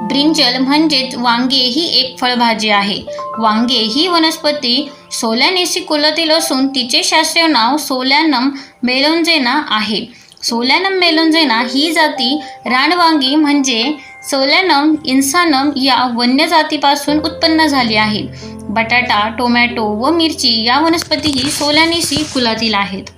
Brinjal म्हणजेच वांगे ही एक फळभाजी आहे. वांगे ही वनस्पती सोलॅनेसी कुलातील असून तिचे शास्त्रीय नाव सोलॅनम मेलोन्जेना आहे. सोलॅनम मेलोन्जेना ही जाती रानवांगी म्हणजे सोलॅनम इन्सानम या वन्य जातीपासून उत्पन्न झाली आहे. बटाटा, टोमॅटो व मिरची या वनस्पतीही सोलॅनेसी कुलातील आहेत.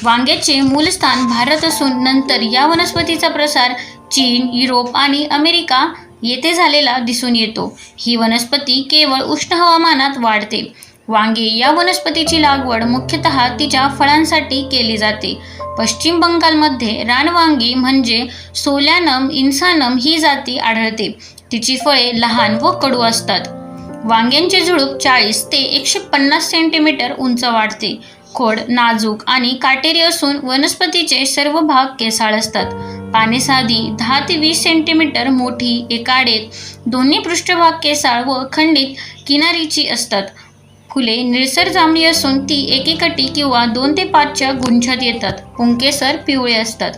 वांग्याचे मूलस्थान भारत असून नंतर या वनस्पतीचा प्रसार चीन, युरोप आणि अमेरिका येथे झालेला दिसून येतो. ही वनस्पती केवळ उष्ण हवामानात वाढते. वांगे या वनस्पतीची लागवड मुख्यतः तिच्या फळांसाठी केली जाते. पश्चिम बंगालमध्ये रानवांगी म्हणजे सोलॅनम इन्सानम ही जाती आढळते. तिची फळे लहान व कडू असतात. वांग्यांचे झुडूप 40 ते 150 सेंटीमीटर उंच वाढते. खोड नाजूक आणि काटेरी असून वनस्पतीचे सर्व भाग केसाळ असतात. पाने साधी 10 ते 20 सेंटीमीटर मोठी, एकाडेक, दोन्ही पृष्ठभाग केसाळ व खंडित किनारीची असतात. फुले निळसर जांभळी असून ती एकेकटी किंवा 2 ते 5च्या गुंछात येतात. पुंकेसर पिवळे असतात.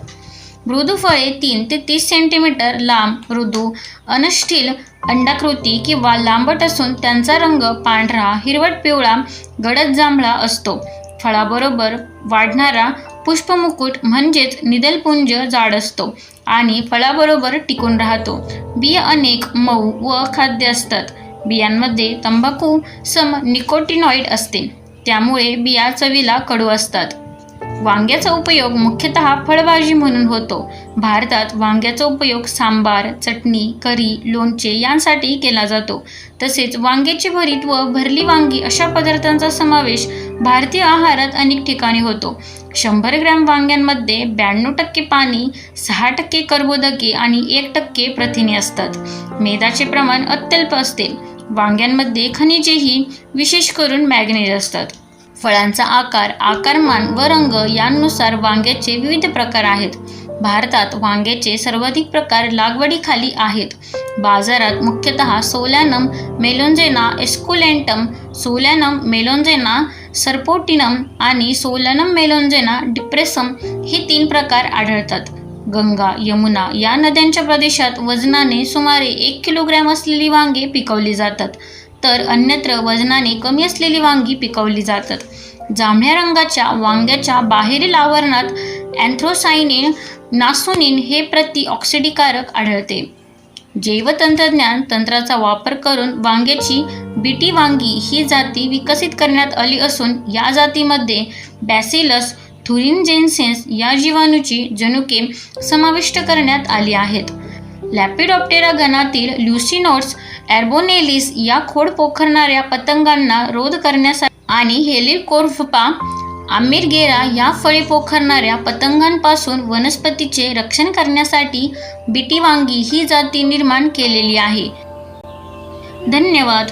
मृदू फळे 3 ते 30 सेंटीमीटर लांब, मृदू, अनष्टील, अंडाकृती किंवा लांबट असून त्यांचा रंग पांढरा, हिरवट पिवळा, गडद जांभळा असतो. फळाबरोबर वाढणारा पुष्पमुकुट म्हणजेच निदलपुंज जाड असतो आणि फळाबरोबर टिकून राहतो. बिया अनेक, मऊ व खाद्य असतात. बियांमध्ये तंबाखू सम निकोटिनॉइड असते, त्यामुळे बिया चवीला कडू असतात. वांग्याचा उपयोग मुख्यतः फळभाजी म्हणून होतो. भारतात वांग्याचा उपयोग सांबार, चटणी, करी, लोणचे यांसाठी केला जातो. तसेच वांग्याचे भरीत व भरली वांगी अशा पदार्थांचा समावेश भारतीय आहारात अनेक ठिकाणी होतो. 100 ग्रॅम वांग्यांमध्ये 92% पाणी, 6% कर्बोदके आणि 1% प्रथिने असतात. मेदाचे प्रमाण अत्यल्प असते. वांग्यांमध्ये खनिजेही, विशेष करून मॅग्नेज असतात. फळांचा आकार, आकारमान व रंग यांनुसार वांग्याचे विविध प्रकार आहेत. भारतात वांग्याचे सर्वाधिक प्रकार लागवडीखाली आहेत. बाजारात मुख्यतः सोलॅनम मेलोन्जेना एस्कुलेंटम, सोलॅनम मेलोन्जेना सर्पोटिनम आणि सोलॅनम मेलोन्जेना डिप्रेसम हे 3 प्रकार आढळतात. गंगा, यमुना या नद्यांच्या प्रदेशात वजनाने सुमारे 1 किलोग्रॅम असलेली वांगे पिकवली जातात, तर अन्यत्र वजनाने कमी असलेली वांगी पिकवली जातात. जांभळ्या रंगाच्या वांग्याच्या बाहेरील आवरणात अँथ्रोसायनिन, नासोनिन हे प्रतिऑक्सिडीकारक आढळते. जैवतंत्रज्ञान तंत्राचा वापर करून वांग्याची बीटी वांगी ही जाती विकसित करण्यात आली असून या जातीमध्ये बॅसिलस थुरिनजेन्सिस या जीवाणूची जनुके समाविष्ट करण्यात आली आहेत. लॅपिडॉप्टेरा गणातील ल्युसिनोड्स एर्बोनेलिस या खोड पोखरणाऱ्या पतंगांना रोध करण्यासाठी आणि हेलिकोर्पा आमिरगेरा या फळे पोखरणाऱ्या पतंगांपासून वनस्पतीचे रक्षण करण्यासाठी बीटी वांगी ही जाती निर्माण केलेली आहे. धन्यवाद.